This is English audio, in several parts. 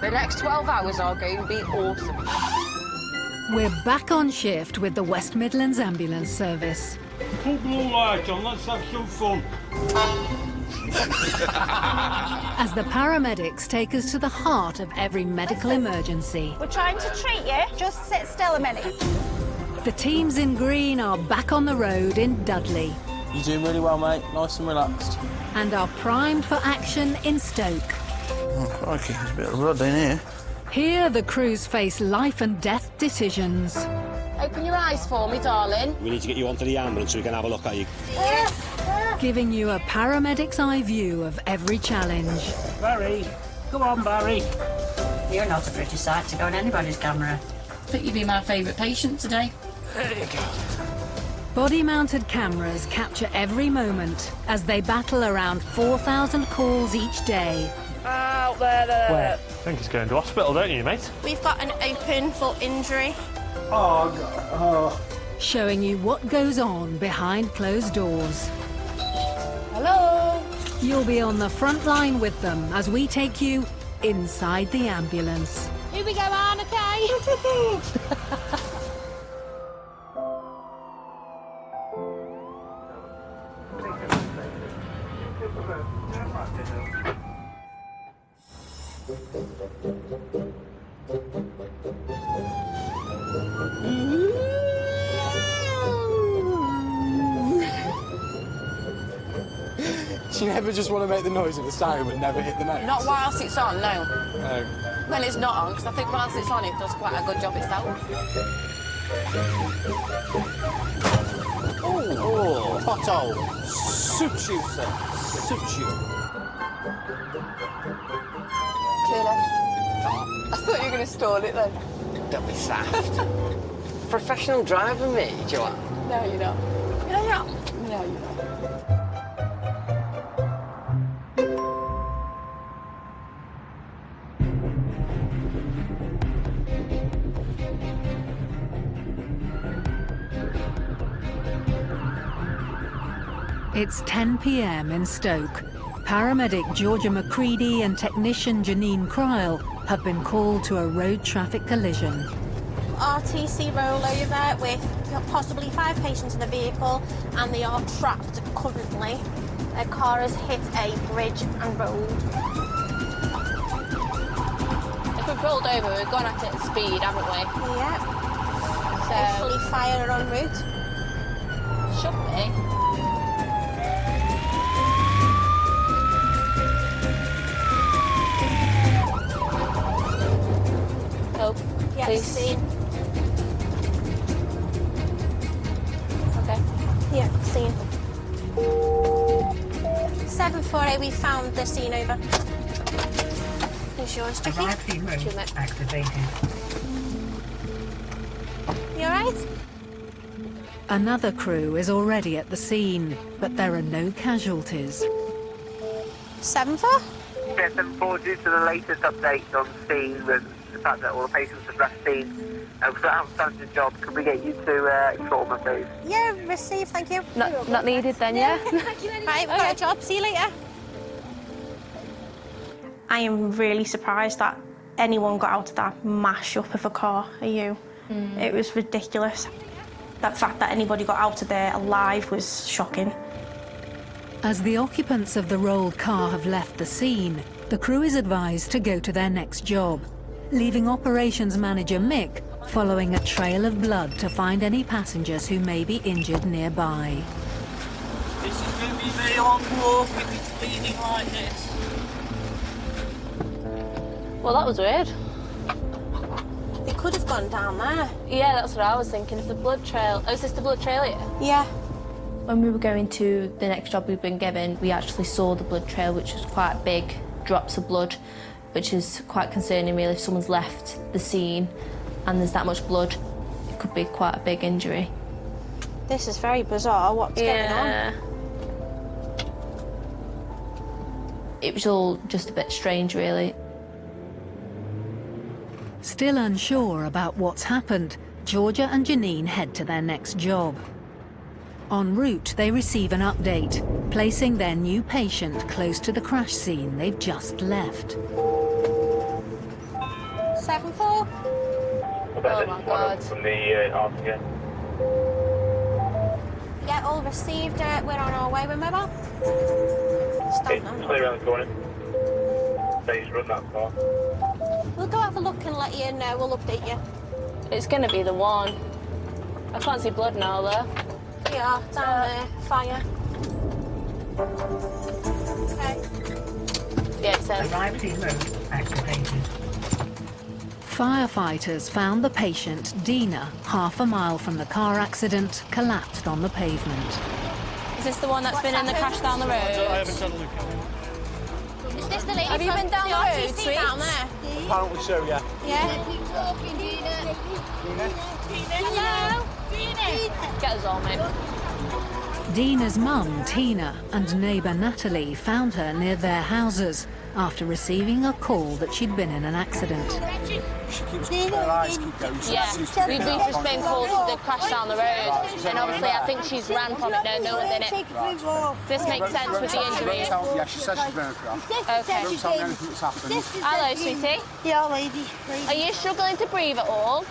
The next 12 hours are going to be awesome. We're back on shift with the West Midlands Ambulance Service. Put blue light on, let's have some fun. As the paramedics take us to the heart of every medical emergency. We're trying to treat you. Just sit still a minute. The teams in green are back on the road in Dudley. You're doing really well, mate. Nice and relaxed. And are primed for action in Stoke. Oh, crikey, there's a bit of blood in here. Here, the crews face life and death decisions. Open your eyes for me, darling. We need to get you onto the ambulance so we can have a look at you. Giving you a paramedic's eye view of every challenge. Barry, come on, Barry. You're not a pretty sight to go on anybody's camera. I think you'd be my favourite patient today. There you go. Body-mounted cameras capture every moment as they battle around 4,000 calls each day. Out there. Where? I think he's going to hospital, don't you, mate? We've got an open foot injury. Oh, God. Oh. Showing you what goes on behind closed doors. Hello? You'll be on the front line with them as we take you inside the ambulance. Here we go, Anne, okay? Do you never just want to make the noise of the siren but never hit the notes? Not whilst it's on, no. No. When it's not on, because I think whilst it's on, it does quite a good job itself. Oh, pothole. Suits you, sir. Suits you. Clear left. I thought you were going to stall it then. Don't be saft. Professional driver, me, Joanne. No, you're not. No, you're not. No, you're not. It's 10 p.m. in Stoke. Paramedic Georgia McCready and technician Janine Cryle have been called to a road traffic collision. RTC rollover with possibly 5 patients in the vehicle, and they are trapped currently. Their car has hit a bridge and rolled. If we've rolled over, we've gone at it at speed, haven't we? Yep. So, Hopefully fire en route. should be. Oh, Yes, please. seen. Okay. Yeah, seen. 748, we found the scene over. Insurance checking. Arriving mode Too much. activated. You alright? Another crew is already at the scene, but there are no casualties. 7-4? 7-4, due to the latest updates on scene with the fact that all the patients have left scene, with the outstanding job, can we get you to trauma, please? Yeah, receive, thank you. Not needed then, yeah? Right, we've got a job, see you later. I am really surprised that anyone got out of that mash-up of a car, are you? It was ridiculous. That fact that anybody got out of there alive was shocking. As the occupants of the rolled car have left the scene, the crew is advised to go to their next job, leaving operations manager Mick following a trail of blood to find any passengers who may be injured nearby. This is going to be a very long walk if it's bleeding like this. Well, that was weird. They could have gone down there. Yeah, that's what I was thinking. If the blood trail... Oh, is this the blood trail here? Yeah. When we were going to the next job we've been given, we actually saw the blood trail, which was quite big drops of blood, which is quite concerning really. If someone's left the scene and there's that much blood, it could be quite a big injury. This is very bizarre. What's going on? It was all just a bit strange really. Still unsure about what's happened, Georgia and Janine head to their next job. En route, they receive an update, placing their new patient close to the crash scene they've just left. 74. Oh my God. From the arm again. Yeah, all received. We're on our way, remember? Okay, clear around the corner. Please run that far. We'll go have a look and let you know. We'll update you. It's going to be the one. I can't see blood now, though. Yeah, down there. Fire. Okay. Yeah, it says. Arriving road activated. Firefighters found the patient, Dina, half a mile from the car accident, collapsed on the pavement. Is this the one that's been in the crash down the road? I haven't had a look at it. Is this the lady Have you from been down the road, RTC sweet? down there? Apparently so, yeah. Yeah. Hello? Get us all, mate. Dina's mum, Tina, and neighbour Natalie found her near their houses after receiving a call that she'd been in an accident. She keeps her eyes keep going. Yeah, we've just been called to the crash down the road, and obviously I think she's ran from it now, no one's in it. This makes sense with the injuries. Yeah, she says she's been across. Okay. Don't tell me anything that's happened. Hello, sweetie. Yeah, lady. Are you struggling to breathe at all?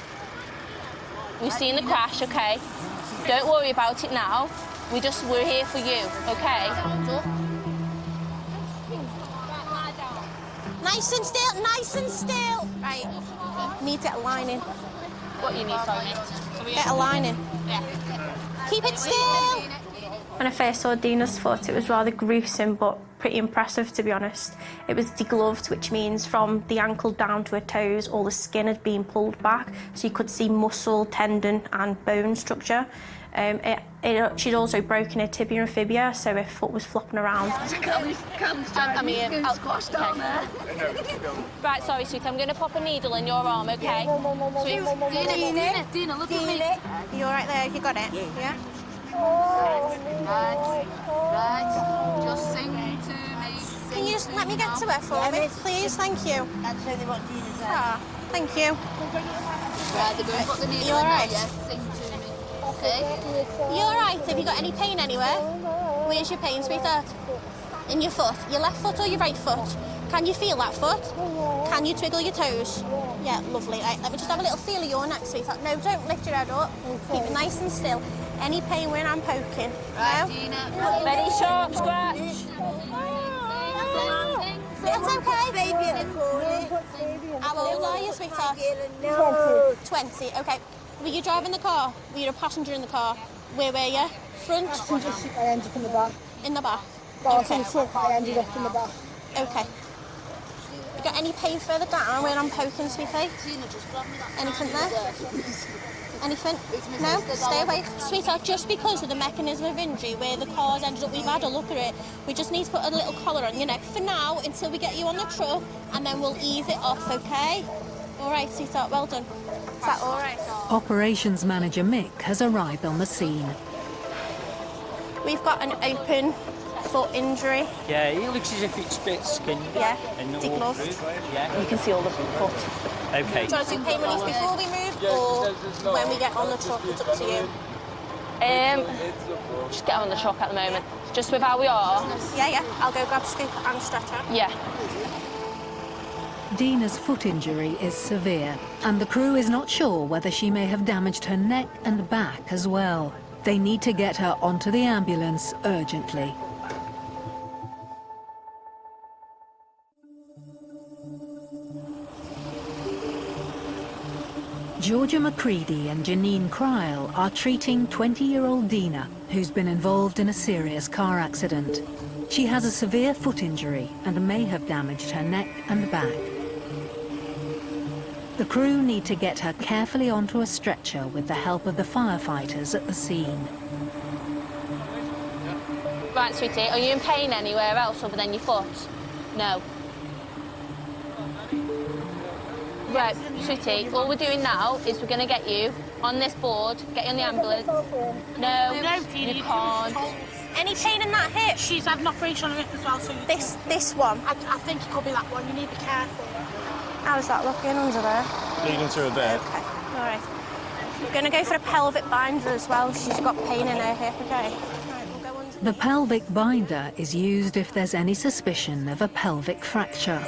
We've seen the crash, okay? Don't worry about it now. We're here for you, okay? Nice and still, nice and still. Right. Need to get a line in. What you need, sorry? Get a line in. Keep it still. When I first saw Dina's foot, it was rather gruesome, but pretty impressive, to be honest. It was degloved, which means from the ankle down to her toes, all the skin had been pulled back, so you could see muscle, tendon, and bone structure. She'd also broken her tibia and fibia, so her foot was flopping around. Right, sorry, sweet. I'm going to pop a needle in your arm, okay? Dina, look at me. You all right there? You got it? Yeah? Right. Just sing to me. Can you just let me get to her for me, please? Thank you. That's really what Dina said. Ah, thank you. Right, they're going to put the needle You all in now, right? yeah? Sing to me. Okay. You all right? Have you got any pain anywhere? Where's your pain, sweetheart? In your foot? Your left foot or your right foot? Can you feel that foot? Can you twiggle your toes? Yeah, lovely. Right, let me just have a little feel of your neck, sweetheart. No, don't lift your head up. Keep it nice and still. Any pain when I'm poking? Right, No? Dina. Very sharp scratch. It's okay. Baby in a corner. How old are you, sweetheart? 20. Okay. Were you driving the car? Were you a passenger in the car? Where were you? Front? I ended up in the back. In the back? I was in the truck, I ended up in the back. Okay. You got any pain further down when I'm poking, sweetie? Anything there? Anything? No? Stay away. Sweetheart, just because of the mechanism of injury where the car's ended up, we've had a look at it. We just need to put a little collar on your neck for now until we get you on the truck, and then we'll ease it off, okay? All right, sweetheart, well done. Is that all right? Operations manager Mick has arrived on the scene. We've got an open foot injury. Yeah, it looks as if it's a bit skinned. Yeah, And not degloved. all through. Yeah. You can see all the foot. Okay. Do you want to do pain relief before we move, or when we get on the truck? It's up to you. Just get on the truck at the moment. Just with how we are. Yeah. I'll go grab scoop and stretcher. Yeah. Dina's foot injury is severe, and the crew is not sure whether she may have damaged her neck and back as well. They need to get her onto the ambulance urgently. Georgia McCready and Janine Cryle are treating 20-year-old Dina, who's been involved in a serious car accident. She has a severe foot injury and may have damaged her neck and back. The crew need to get her carefully onto a stretcher with the help of the firefighters at the scene. Right, sweetie, are you in pain anywhere else other than your foot? No. Right, sweetie, all we're doing now is we're going to get you on this board, get you on the ambulance. No, you can't. Any pain in that hip? She's had an operation on her hip as well, so This one? I think it could be that one. You need to be careful. How's that looking under there? Leading to a bed. Okay, all right. We're going to go for a pelvic binder as well. She's got pain in her hip, okay? Right, we'll go under. The pelvic binder is used if there's any suspicion of a pelvic fracture.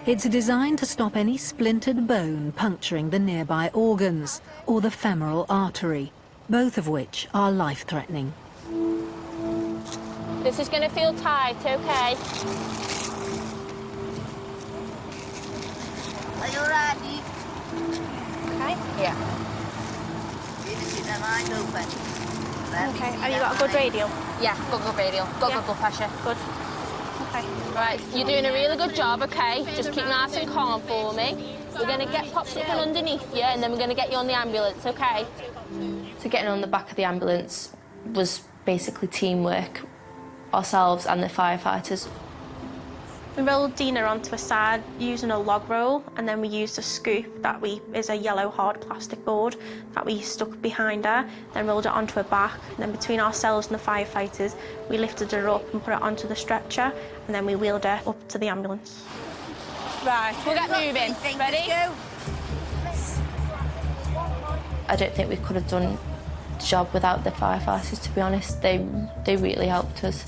It's designed to stop any splintered bone puncturing the nearby organs or the femoral artery, both of which are life-threatening. This is going to feel tight, okay? Are you ready? Okay. Yeah. You just keep them eyes open. Okay, have you got a good radial? Yeah, good radial. Got good blood pressure. Good. Okay. Right, you're doing a really good job, okay? Just keep nice and calm for me. We're going to get pop something underneath you and then we're going to get you on the ambulance, okay? So getting on the back of the ambulance was basically teamwork, ourselves and the firefighters. We rolled Dina onto a side using a log roll, and then we used a scoop is a yellow hard plastic board that we stuck behind her, then rolled it onto her back, and then between ourselves and the firefighters, we lifted her up and put it onto the stretcher, and then we wheeled her up to the ambulance. Right, we'll get moving. Ready? I don't think we could have done the job without the firefighters, to be honest. They really helped us.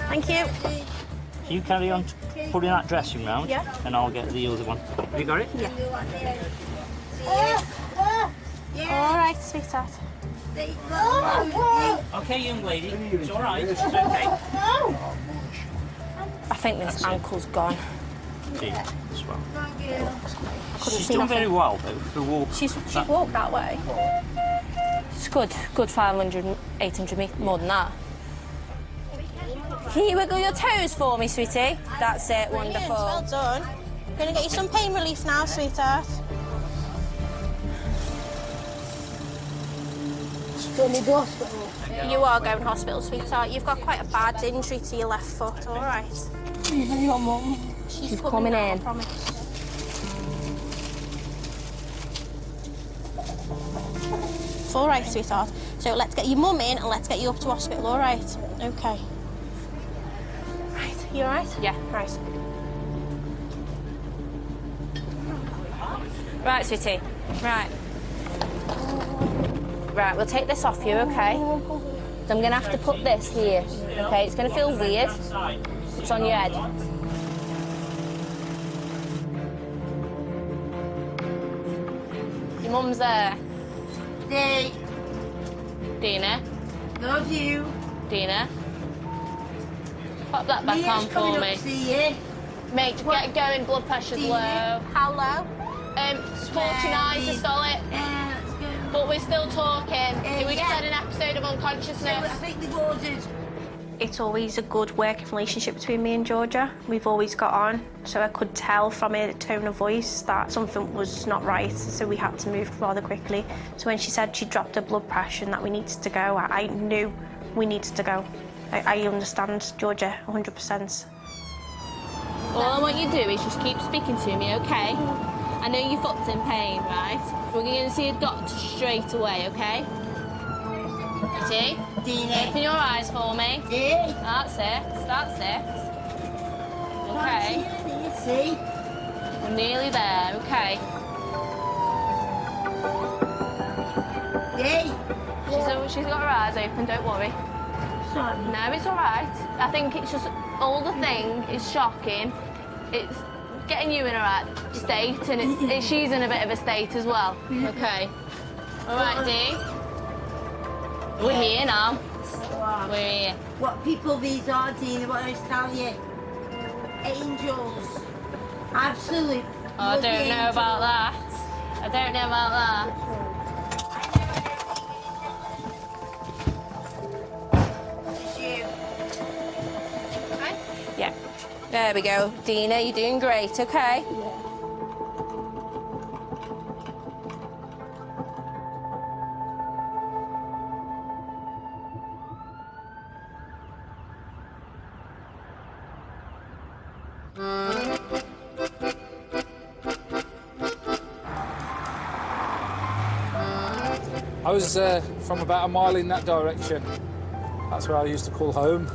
Thank you. You carry on putting that dressing round, and I'll get the other one. Have you got it? Yeah. All right, sweetheart. Okay, young lady, it's all right. It's okay. I think this ankle's gone. Yeah, as well. Couldn't She's see done nothing. very well, though, for walking. She's walked that way. It's good 500, 800 metres, more than that. Can you wiggle your toes for me, sweetie? That's it, wonderful. Well done. I'm going to get you some pain relief now, sweetheart. Don't need the hospital. You are going to hospital, sweetheart. You've got quite a bad injury to your left foot, all right? Your mum. She's coming now, in. I promise. It's all right, sweetheart. So let's get your mum in and let's get you up to hospital, all right? Okay. Right, you all right? Yeah. Right. Right, sweetie. Right. Right, we'll take this off you, okay? So I'm going to have to put this here, okay? It's going to feel weird. It's on your head. Your mum's there. Hey, Dina. love you. Dina. Pop that back Mia's on for coming me. up to see you. Mate, get going, blood pressure's Dina. low. How low? 49 systolic. Let's go. But we're still talking. We just yeah. had an episode of So I unconsciousness. think they've ordered. It's always a good working relationship between me and Georgia. We've always got on, so I could tell from her tone of voice that something was not right, so we had to move rather quickly. So when she said she dropped her blood pressure and that we needed to go, I knew we needed to go. I understand Georgia 100%. All I want you to do is just keep speaking to me, okay? I know your foot's in pain, right? We're going to see a doctor straight away, okay? See? Dina. Open your eyes for me. Yeah. That's it. That's it. Okay. Can't see anything, you see? We're nearly there, okay? Hey. She's got her eyes open, don't worry. Sorry. No, it's all right. I think it's just all the thing is shocking. It's getting you in a right state, and she's in a bit of a state as well. Okay. All right, Dee. We're here now. We're here. What people these are, Dina, what I was telling you. Angels. Absolute. Oh, I don't know about that. I don't know about that. It's you. Yeah. There we go. Dina, you're doing great, okay? I was from about a mile in that direction. That's where I used to call home.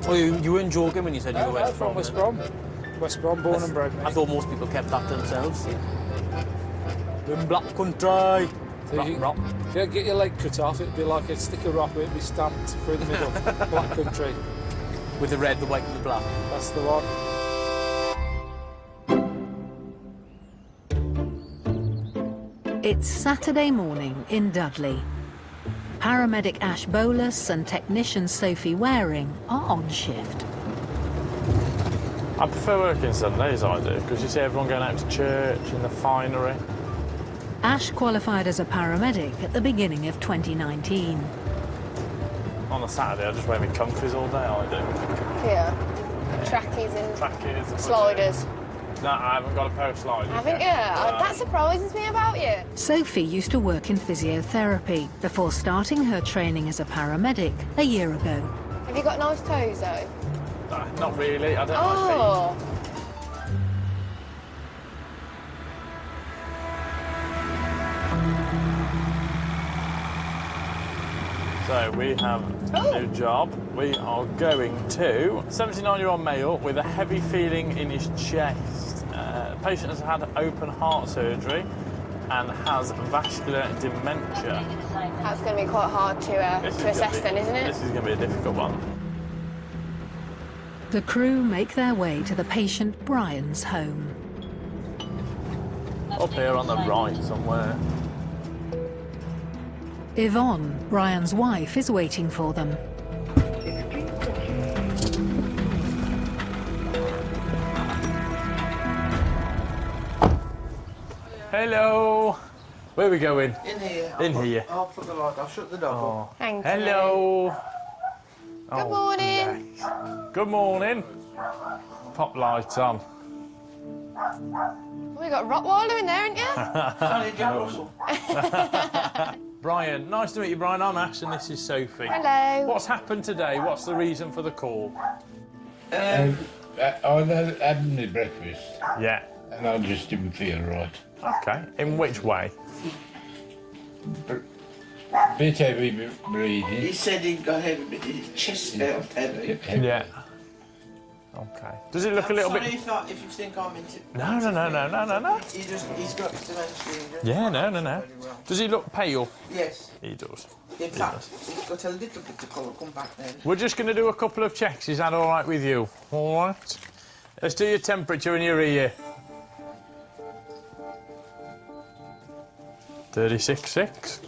Oh, you were in Jorgen when you said you were West Brom? From West Brom. West Brom, born and bred. I thought most people kept that to themselves. In Black Country. So if you get your leg cut off, it'd be like a stick of rock, it'd be stamped through the middle. Black country. With the red, the white and the black. That's the one. It's Saturday morning in Dudley. Paramedic Ash Bolus and technician Sophie Waring are on shift. I prefer working Sundays, I do, because you see everyone going out to church in the finery. Ash qualified as a paramedic at the beginning of 2019. On a Saturday, I just wear my comfies all day, I do. Yeah. Trackies and Trackies. sliders. No, I haven't got a pair of sliders. Haven't you? That surprises me about you. Sophie used to work in physiotherapy before starting her training as a paramedic a year ago. Have you got nice toes, though? Not really, I don't like feet. So we have a new job. We are going to 79-year-old male with a heavy feeling in his chest. The patient has had open heart surgery and has vascular dementia. That's going to be quite hard to assess then, isn't it? This is going to be a difficult one. The crew make their way to the patient Brian's home. Up here on the right somewhere. Yvonne, Brian's wife, is waiting for them. Hello. Where are we going? In here. In here. I'll put the light. I'll shut the door. Oh. Thank you. Hello. Good morning. Good morning. Pop lights on. We got a Rottweiler in there, haven't you? Brian, nice to meet you, Brian. I'm Ash and this is Sophie. Hello. What's happened today? What's the reason for the call? I had my breakfast. Yeah. And I just didn't feel right. Okay. In which way? Bit heavy breathing. He said he got heavy, but his chest felt heavy. Yeah. Okay. Does it look a little bit... Sorry if you think I'm into... No. He's got dementia. Yeah, no. Does he look pale? Yes. He does. In fact, he's got a little bit of colour. Come back then. We're just going to do a couple of checks. Is that all right with you? All right. Let's do your temperature in your ear. 36.6.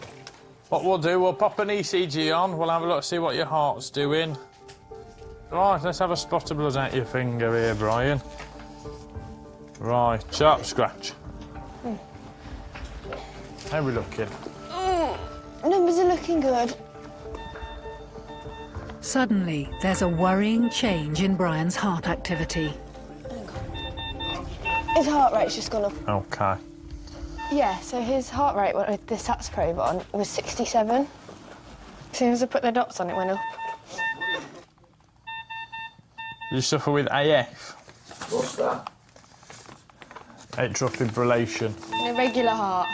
What we'll do, we'll pop an ECG on. We'll have a look, see what your heart's doing. Right, let's have a spot of blood out your finger here, Brian. Right, sharp scratch. How are we looking? Numbers are looking good. Suddenly, there's a worrying change in Brian's heart activity. His heart rate's just gone up. Okay. Yeah, so his heart rate with the SATS probe on was 67. As soon as I put the dots on, it went up. You suffer with AF? What's that? Atrial fibrillation. An irregular heart.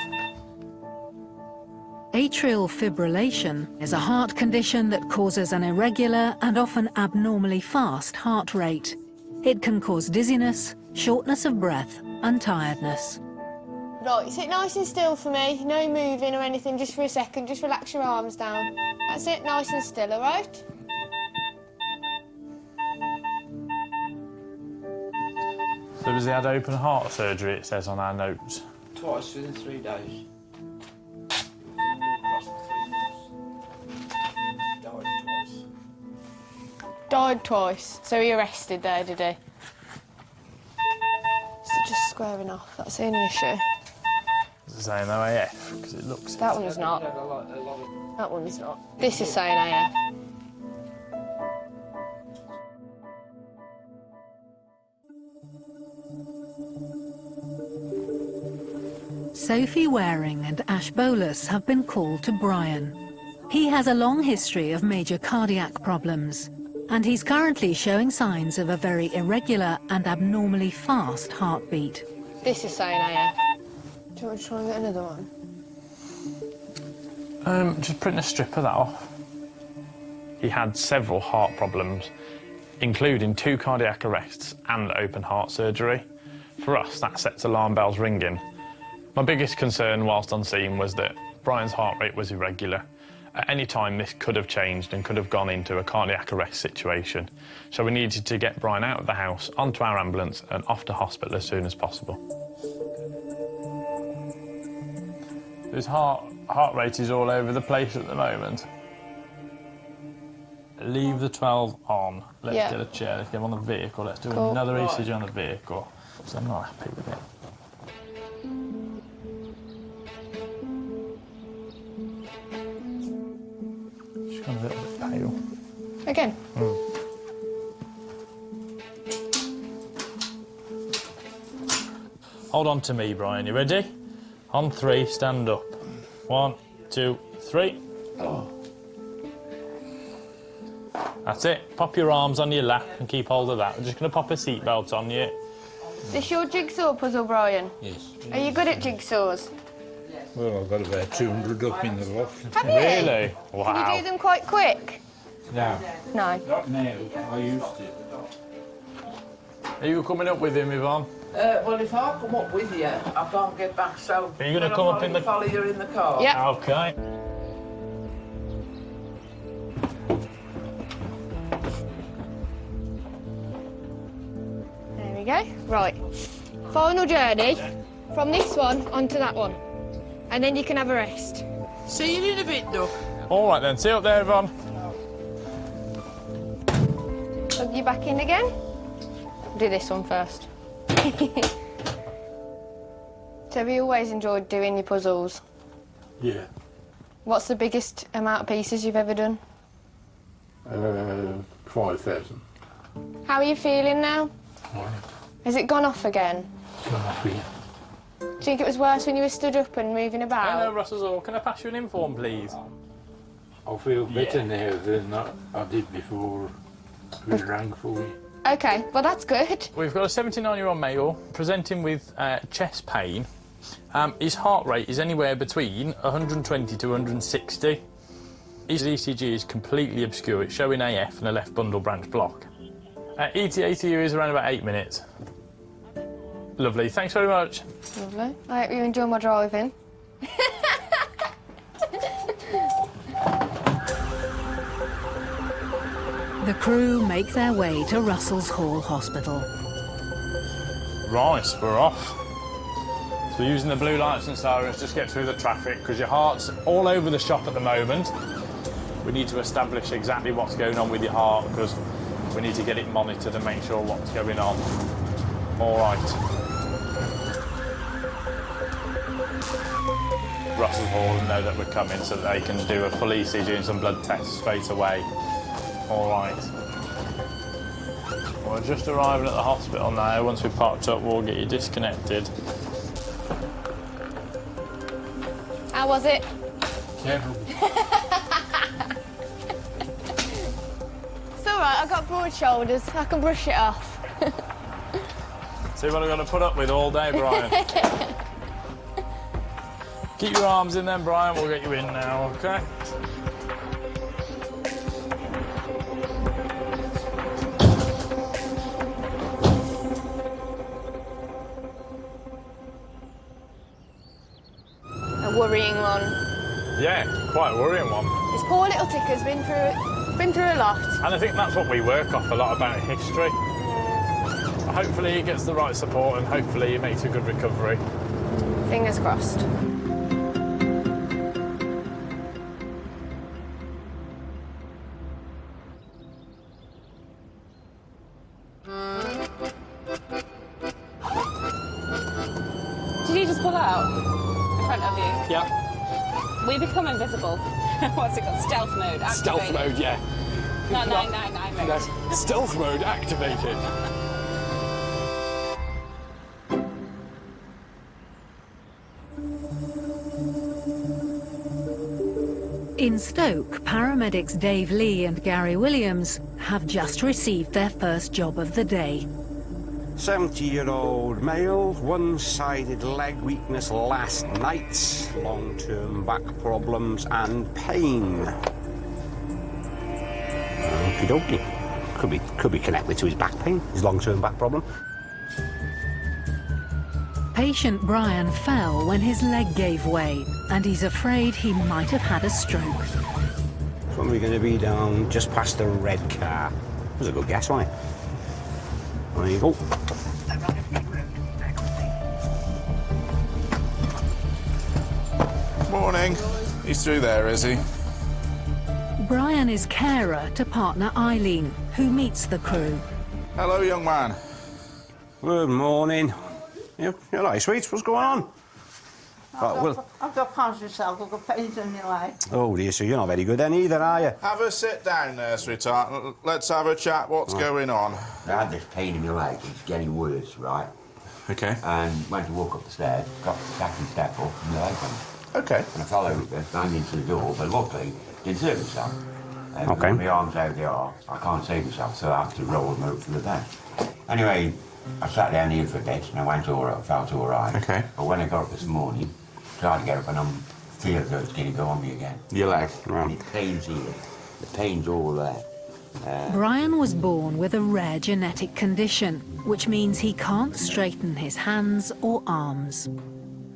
Atrial fibrillation is a heart condition that causes an irregular and often abnormally fast heart rate. It can cause dizziness, shortness of breath and tiredness. Right, sit nice and still for me. No moving or anything, just for a second. Just relax your arms down. That's it, nice and still, all right? So has he had open heart surgery, it says on our notes? Twice within 3 days. Died twice. So he arrested there, did he? So just squaring off, that's the only issue. Does it say no AF? Because it looks... That one's not. That one's not. This is saying AF. Sophie Waring and Ash Bolus have been called to Brian. He has a long history of major cardiac problems, and he's currently showing signs of a very irregular and abnormally fast heartbeat. This is saying AF. Do you want to try and get another one? Just print a strip of that off. He had several heart problems, including 2 cardiac arrests and open heart surgery. For us, that sets alarm bells ringing. My biggest concern whilst on scene was that Brian's heart rate was irregular. At any time, this could have changed and could have gone into a cardiac arrest situation. So we needed to get Brian out of the house, onto our ambulance and off to hospital as soon as possible. His heart rate is all over the place at the moment. Leave the 12 on. Let's get a chair, let's get him on the vehicle. Let's do another ECG on the vehicle. So I'm not happy with it. She's gone a little bit pale. Again? Hold on to me, Brian. You ready? On 3, stand up. 1, 2, 3. Oh. That's it. Pop your arms on your lap and keep hold of that. We're just going to pop a seatbelt on you. Is this your jigsaw puzzle, Brian? Yes. Are you good at jigsaws? Well, I've got about 200 up in the loft. Have you? Really? Wow. Can you do them quite quick? No. No. Not now. I used to. Are you coming up with him, Yvonne? Well, if I come up with you, I can't get back, so... Are you going to come up in the... follow you in the car? Yeah. OK. There we go. Right. Final journey from this one onto that one. And then you can have a rest. See you in a bit, though. All right, then. See you up there, Yvonne. Plug you back in again. Do this one first. So have you always enjoyed doing your puzzles? Yeah. What's the biggest amount of pieces you've ever done? 5,000. How are you feeling now? Right. Has it gone off again? It's gone off here. Do you think it was worse when you were stood up and moving about? Hello, Russell. Can I pass you an inform, please? I feel better now than I did before we rang for you. OK, well, that's good. We've got a 79-year-old male presenting with chest pain. His heart rate is anywhere between 120 to 160. His ECG is completely obscure. It's showing AF and a left bundle branch block. ETA to you is around about 8 minutes. Lovely. Thanks very much. Lovely. I hope you enjoy my driving. The crew make their way to Russell's Hall Hospital. Right, we're off. So we're using the blue lights and sirens just get through the traffic because your heart's all over the shop at the moment. We need to establish exactly what's going on with your heart because we need to get it monitored and make sure what's going on. All right. Russell's Hall and know that we're coming so that they can do a full ECG and some blood tests straight away. All right. We're just arriving at the hospital now. Once we've parked up, we'll get you disconnected. How was it? Terrible. It's all right, I've got broad shoulders. I can brush it off. See what I'm going to put up with all day, Brian. Keep your arms in then, Brian. We'll get you in now, OK? A worrying one. Yeah, quite a worrying one. This poor little ticker's been through a lot. And I think that's what we work off a lot about history. Hopefully he gets the right support and hopefully he makes a good recovery. Fingers crossed. Did you just pull out in front of you? Yeah. We become invisible. What's it called? Stealth mode activated. Stealth mode, yeah. No, 999 mode. No, stealth mode activated. In Stoke, paramedics Dave Lee and Gary Williams have just received their first job of the day. 70-year-old male, one-sided leg weakness last night, long-term back problems and pain. Okie dokie. Could be connected to his back pain, his long-term back problem. Patient Brian fell when his leg gave way, and he's afraid he might have had a stroke. So we're going to be down just past the red car. That was a good guess, wasn't it? There you go. Morning. He's through there, is he? Brian is carer to partner Eileen, who meets the crew. Hello, young man. Good morning. You all right, sweet? What's going on? I've got pants myself, I've got pains in my leg. Oh dear, so you're not very good then either, are you? Have a sit down there, sweetheart. Let's have a chat. What's going on? I had this pain in my leg. It's getting worse, right? Okay. And went to walk up the stairs, got the second step up, and my leg went. Okay. And I fell over, banged into the door, but luckily, didn't hurt myself. Okay. My arms out they are, I can't save myself, so I have to roll them over to the bed. Anyway, I sat down here for a bit, and I went all right, felt all right. Okay. But when I got up this morning, tried to get up, and I'm feeling that it's going to go on me again. Your leg? And it pains here. The pain's all there. Brian was born with a rare genetic condition, which means he can't straighten his hands or arms.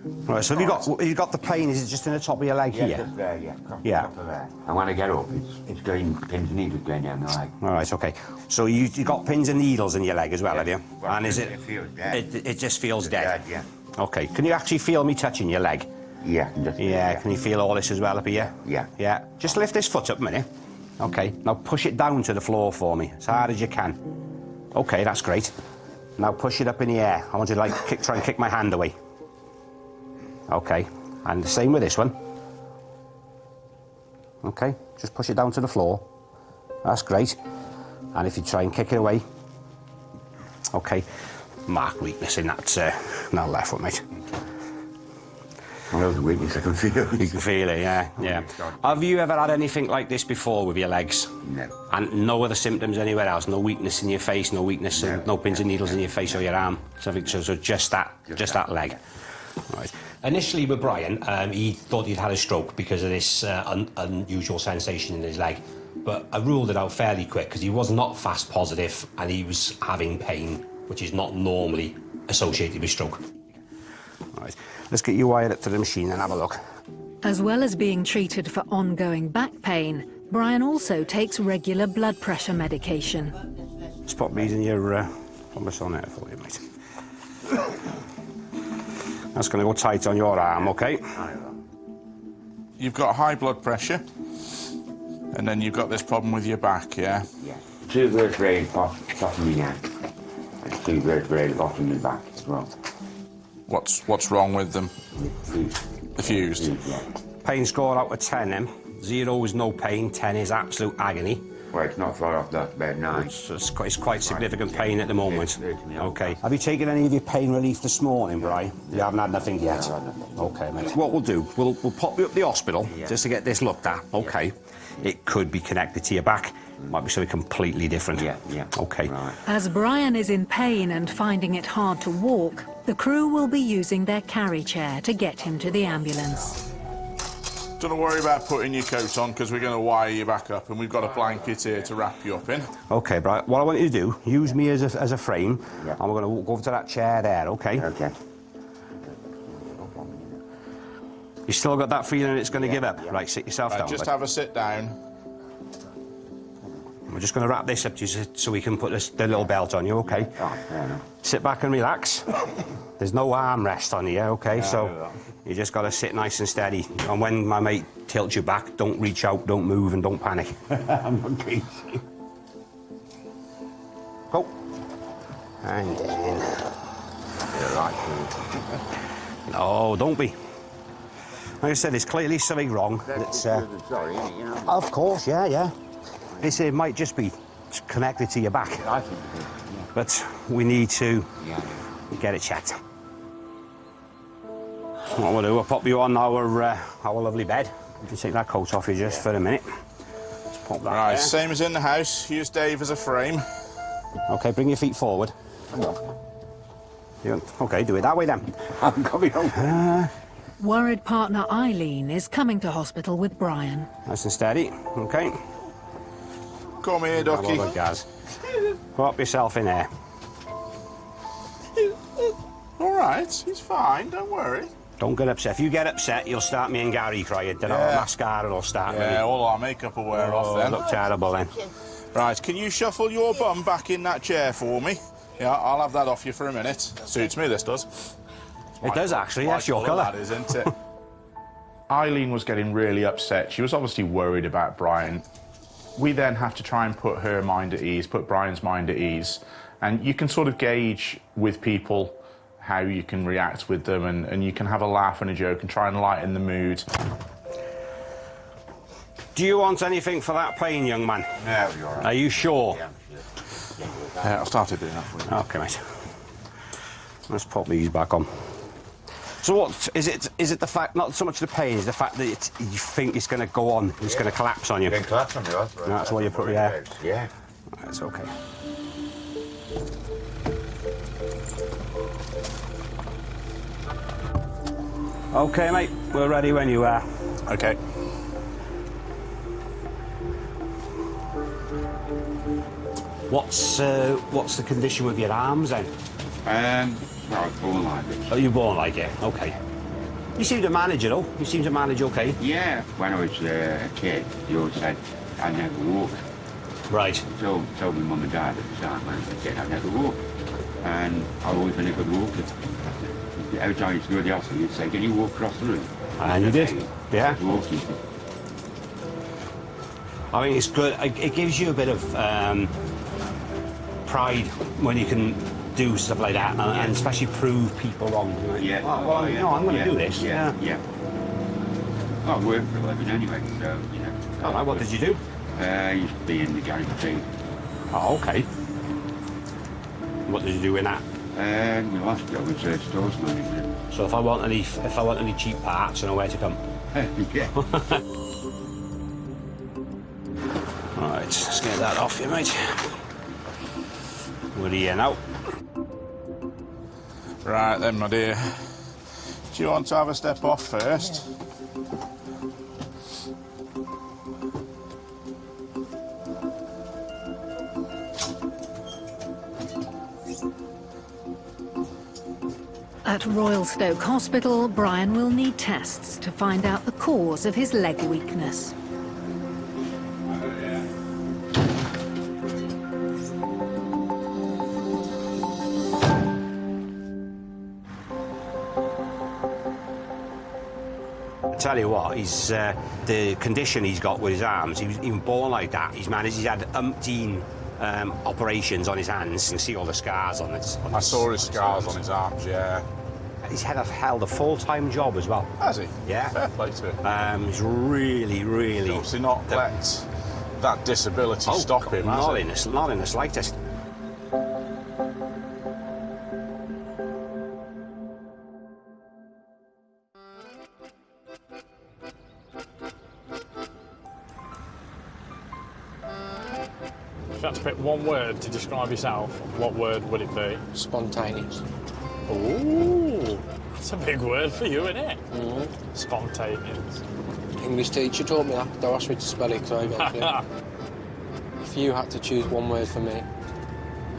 Right, so have you got the pain? Is it just in the top of your leg Yeah, here? just there, yeah. Yeah. Top of there. And when I get up, it's going, pins and needles going down my leg. All right, okay. So you got pins and needles in your leg as well, have you? Well, and is it feels dead. It just feels dead? Yeah. Okay. Can you actually feel me touching your leg? Yeah. Can you feel all this as well up here? Yeah. Yeah. Just lift this foot up a minute. Okay. Now push it down to the floor for me, as hard as you can. Okay, that's great. Now push it up in the air. I want you to like try and kick my hand away. Okay. And the same with this one. Okay. Just push it down to the floor. That's great. And if you try and kick it away. Okay. Marked weakness in that left foot, mate. Well, there's a weakness I can feel. You can feel it, yeah. Have you ever had anything like this before with your legs? No. And no other symptoms anywhere else? No weakness in your face, no weakness, no pins and needles in your face or your arm? Something, so just that leg. Right. Initially with Brian, he thought he'd had a stroke because of this unusual sensation in his leg. But I ruled it out fairly quick because he was not fast positive and he was having pain, which is not normally associated with stroke. All right. Let's get you wired up to the machine and have a look. As well as being treated for ongoing back pain, Brian also takes regular blood pressure medication. Just pop these in your... put this on there for you, mate. That's going to go tight on your arm, OK? You've got high blood pressure, and then you've got this problem with your back, yeah? Yeah. 2 vertebrae top of my neck, and 2 vertebrae bottom of my back as well. What's wrong with them? The fused. Pain score out of 10, then. 0 is no pain, 10 is absolute agony. Well, it's not far off that bed now. It's quite significant pain at the moment. OK. Have you taken any of your pain relief this morning, Brian? You haven't had nothing yet? OK, mate. What we'll do, we'll pop you up the hospital just to get this looked at, OK? It could be connected to your back. Might be something completely different. Yeah. OK. Right. As Brian is in pain and finding it hard to walk, the crew will be using their carry chair to get him to the ambulance. Don't worry about putting your coat on because we're going to wire you back up and we've got a blanket here to wrap you up in. OK, Brian, what I want you to do, use me as a frame, and we're going to go over to that chair there, OK? OK. You still got that feeling it's going to give up? Right, sit yourself down. Just have a sit down. We're just going to wrap this up just so we can put the little belt on you, OK? Sit back and relax. There's no armrest on here, OK? So you just got to sit nice and steady. And when my mate tilts you back, don't reach out, don't move, and don't panic. I'm not crazy. Go. And then... No, don't be. Like I said, there's clearly something wrong. Sorry, you know. Of course, yeah. It might just be connected to your back. I think it is, But we need to get it checked. What we'll do, we'll pop you on our lovely bed. You can take that coat off you just for a minute. Just pop that Right, there. same as in the house. Use Dave as a frame. OK, bring your feet forward. OK, do it that way then. I'm coming home. Worried partner Eileen is coming to hospital with Brian. Nice and steady, OK. Come here, Ducky. Have a Gaz. Pop yourself in there. All right. He's fine. Don't worry. Don't get upset. If you get upset, you'll start me and Gary crying. Then our mascara will start. Yeah, all our makeup will wear off then. Look terrible then. Right, can you shuffle your bum back in that chair for me? Yeah, I'll have that off you for a minute. Suits me, this does. It does actually, yes, your colour. That is, isn't it? Eileen was getting really upset. She was obviously worried about Brian. We then have to try and put her mind at ease, put Brian's mind at ease. And you can sort of gauge with people how you can react with them, and you can have a laugh and a joke and try and lighten the mood. Do you want anything for that pain, young man? No, you're all right. Are you sure? Yeah, I started doing that for you. OK, mate. Let's pop these back on. So what, is it the fact, not so much the pain, is the fact that you think it's going to go on, it's going to collapse on you? It's going to collapse on you, that's right. That's why you put it there? Yeah. That's OK. OK, mate, we're ready when you are. OK. What's the condition with your arms then? Well, I was born like it. Oh, you're born like it? OK. You seem to manage it, though. You seem to manage OK. Yeah, when I was a kid, they always said I never walk. Right. Told my mum and dad at the time when I was a kid I never walk. And I've always been a good walker. Every time I used to go to the hospital, you'd say, can you walk across the room? And you did? Yeah. Walking. I mean, it's good. It gives you a bit of pride when you can do stuff like that, and especially prove people wrong. Like, yeah. Well, no, I'm going to do this. Yeah. Well, I work for a living anyway, so, you know. All right, what did you do? I used to be in the garage trade. Oh, OK. What did you do in that? My last job was stores manager. So if I want any cheap parts, I know where to come. Yeah. Right, let's get that off you, mate. We're here now. Right then, my dear. Do you want to have a step off first? At Royal Stoke Hospital, Brian will need tests to find out the cause of his leg weakness. I tell you what, he's the condition he's got with his arms. He was even born like that. He's had umpteen operations on his hands. You can see all the scars on it. I saw his scars on his arms, yeah. He's held a full-time job as well. Has he? Yeah. Fair play to him. He's really... He's obviously not let that disability stop him, not in the slightest. If you had to pick one word to describe yourself, what word would it be? Spontaneous. Ooh, that's a big word for you, isn't it? Spontaneous. English teacher taught me that. They asked me to spell it, so I got it. If you had to choose one word for me,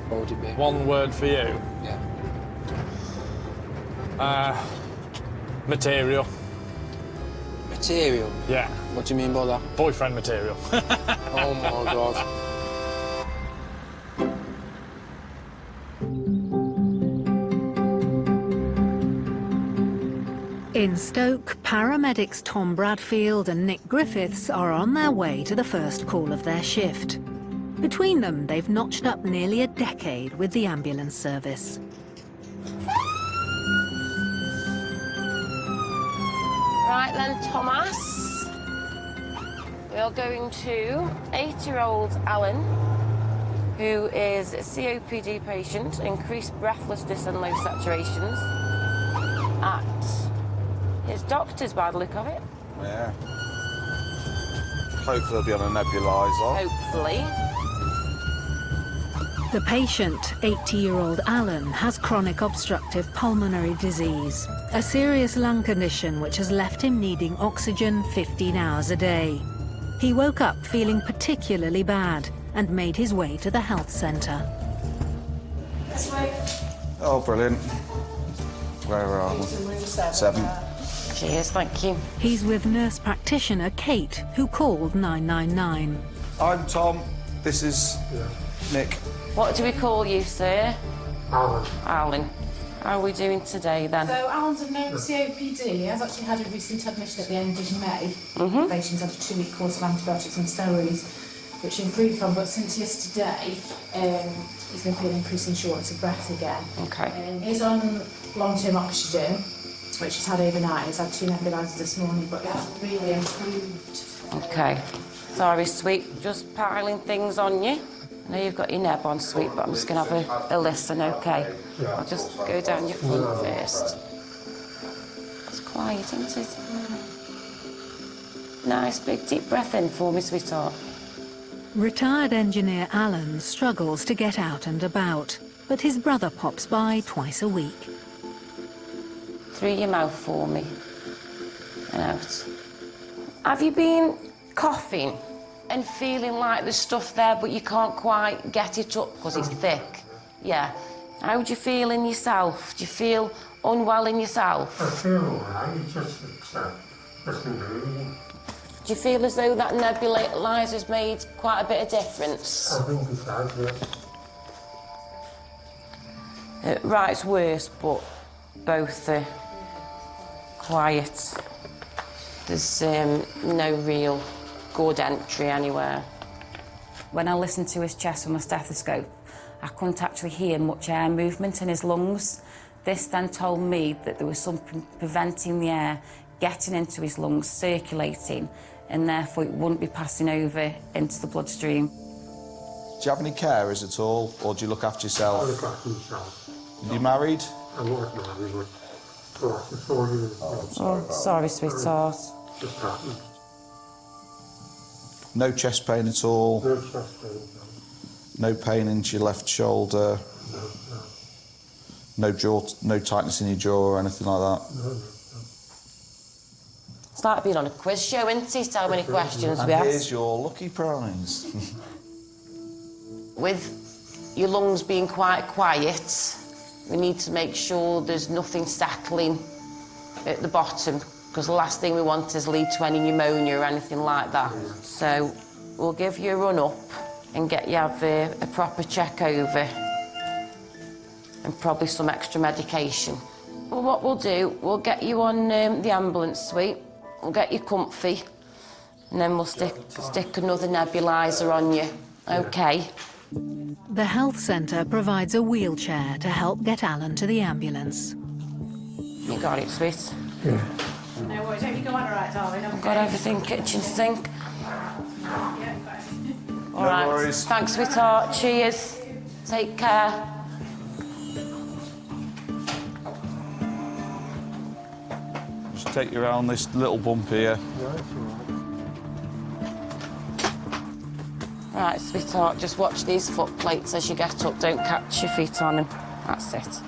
what would it be? One word for you? Yeah. Material. Material? Yeah. What do you mean by that? Boyfriend material. Oh, my God. In Stoke, paramedics Tom Bradfield and Nick Griffiths are on their way to the first call of their shift. Between them, they've notched up nearly a decade with the ambulance service. Right then, Thomas. We are going to 8-year-old Alan, who is a COPD patient, increased breathlessness and low saturations, at his doctor's by the look of it. Yeah. Hopefully they'll be on a nebuliser. Hopefully. The patient, 80-year-old Alan, has chronic obstructive pulmonary disease, a serious lung condition which has left him needing oxygen 15 hours a day. He woke up feeling particularly bad and made his way to the health centre. Oh, brilliant. Where are we? 7. Cheers, thank you. He's with nurse practitioner Kate, who called 999. I'm Tom. This is Nick. What do we call you, sir? Alan. Alan. How are we doing today, then? So Alan's had no COPD. He has actually had a recent admission at the end of May. Mm-hmm. The patient's had a 2-week course of antibiotics and steroids, which he improved from, but since yesterday, he's been feeling increasing shortness of breath again. Okay. He's on long-term oxygen, which he's had overnight. He's had 2 nebulizers this morning, but it hasn't really improved. Okay. Sorry, sweet. Just piling things on you. I know you've got your neb on, sweet, but I'm just going to have a listen, okay? I'll just go down your front first. It's quiet, isn't it? Nice big deep breath in for me, sweetheart. Retired engineer Alan struggles to get out and about, but his brother pops by twice a week. Through your mouth for me. And out. Have you been coughing and feeling like there's stuff there but you can't quite get it up because it's thick? Yeah. How do you feel in yourself? Do you feel unwell in yourself? I feel alright, it's just nothing moving. Do you feel as though that nebulizer's made quite a bit of difference? I think it has, yeah. Right, it's worse, but both are quiet. There's no real good entry anywhere. When I listened to his chest with my stethoscope, I couldn't actually hear much air movement in his lungs. This then told me that there was something preventing the air getting into his lungs, circulating, and therefore it wouldn't be passing over into the bloodstream. Do you have any carers at all, or do you look after yourself? I look after myself. You married? I was married, but for 4 years. Oh, sorry, sweetheart. Just happened. No chest pain at all? No chest pain, no. No pain in your left shoulder? No jaw, no tightness in your jaw or anything like that? No. It's like being on a quiz show, isn't it? How many questions and we ask. Here's your lucky prize. With your lungs being quite quiet, we need to make sure there's nothing settling at the bottom, because the last thing we want is lead to any pneumonia or anything like that. So we'll give you a run up and get you have a proper check over and probably some extra medication. Well, what we'll do, we'll get you on the ambulance suite, we'll get you comfy, and then we'll stick another nebulizer on you, okay? The health centre provides a wheelchair to help get Alan to the ambulance. You got it, sweet? Yeah. No worries, hope you go on all right, darling. Okay. Got everything, kitchen sink. All No right. worries. Thanks, sweetheart. Cheers. Take care. Just take you around this little bump here. Right, sweetheart, just watch these foot plates as you get up. Don't catch your feet on them. That's it.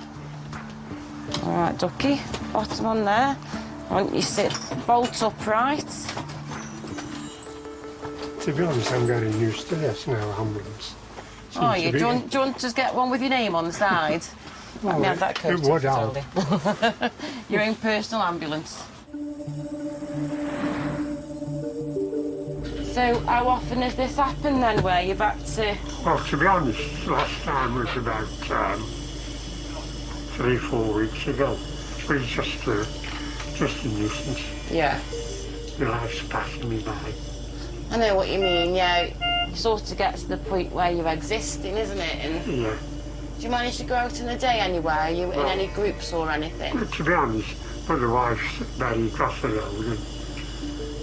All right, ducky. Bottom on there. I want you to sit bolt upright. To be honest, I'm getting used to this now, ambulance. Oh, do you want to just get one with your name on the side? Well, Let me have that coat. it would help. Your own personal ambulance. So, how often has this happened then, where you've had to... Well, to be honest, last time was about 3-4 weeks ago. It's been just a nuisance. Yeah. Your life's passing me by. I know what you mean, yeah. It sort of gets to the point where you're existing, isn't it? And Yeah. do you manage to go out in the day anywhere? Are you in any groups or anything? To be honest, but the wife's very across the road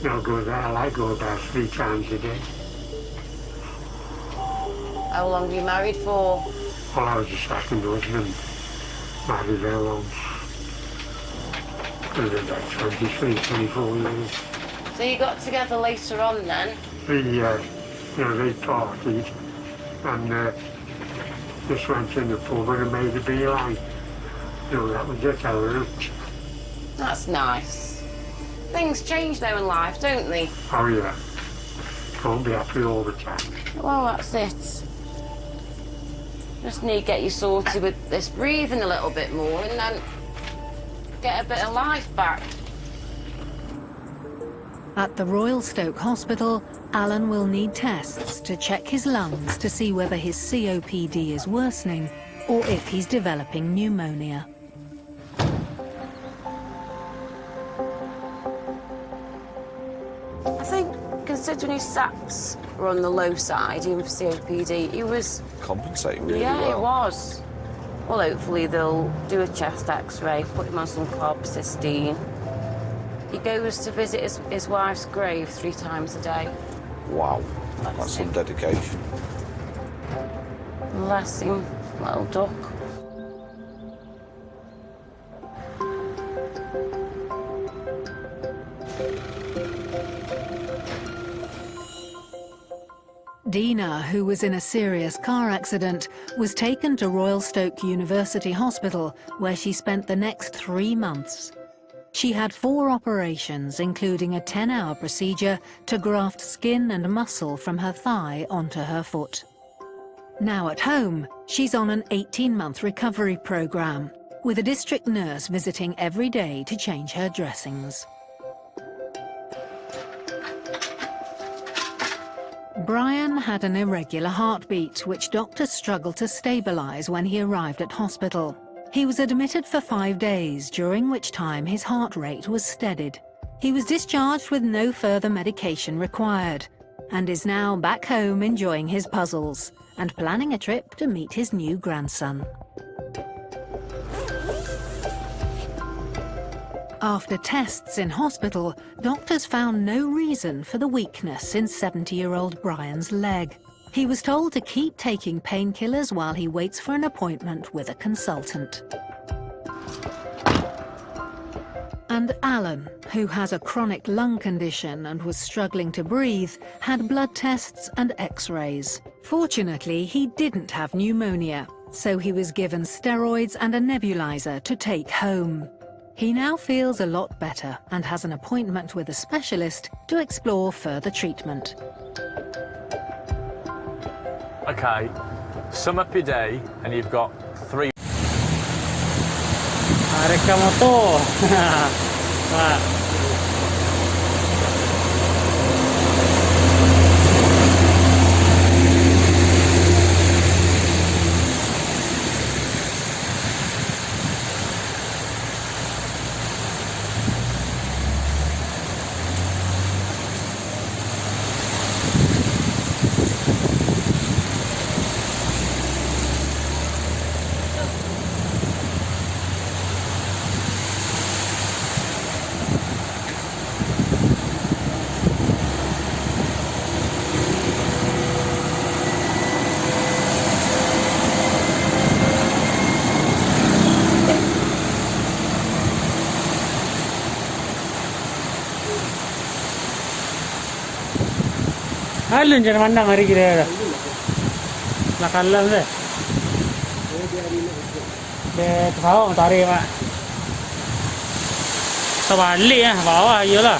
and I'll go there. I go about 3 times a day. How long were you married for? Well, I was a second husband. Married her once. About 23, 24 years. So you got together later on then? They partied and just went in the pub and made a beeline. That was it, I was hooked. That's nice. Things change though in life, don't they? Oh yeah. Can't be happy all the time. Well, that's it. Just need to get you sorted with this breathing a little bit more and then get a bit of life back. At the Royal Stoke Hospital, Alan will need tests to check his lungs to see whether his COPD is worsening or if he's developing pneumonia. I think, considering his SAPs were on the low side, even for COPD, he was... compensating really yeah, well. it was. Well, hopefully they'll do a chest x-ray, put him on some carbcysteine. He goes to visit his wife's grave 3 times a day. Wow, that's some dedication. Bless him, little duck. Dina, who was in a serious car accident, was taken to Royal Stoke University Hospital, where she spent the next 3 months. She had 4 operations, including a 10-hour procedure to graft skin and muscle from her thigh onto her foot. Now at home, she's on an 18-month recovery program, with a district nurse visiting every day to change her dressings. Brian had an irregular heartbeat, which doctors struggled to stabilise when he arrived at hospital. He was admitted for 5 days, during which time his heart rate was steadied. He was discharged with no further medication required, and is now back home enjoying his puzzles and planning a trip to meet his new grandson. After tests in hospital, doctors found no reason for the weakness in 70-year-old Brian's leg. He was told to keep taking painkillers while he waits for an appointment with a consultant. And Alan, who has a chronic lung condition and was struggling to breathe, had blood tests and x-rays. Fortunately, he didn't have pneumonia, so he was given steroids and a nebulizer to take home. He now feels a lot better and has an appointment with a specialist to explore further treatment. Okay, sum up your day and you've got 3... Mereka motor. Pak. Alun jangan mandang hari kira. Nak kalah deh. Deh, kau tarik mak. Sebalik bawah, iyalah.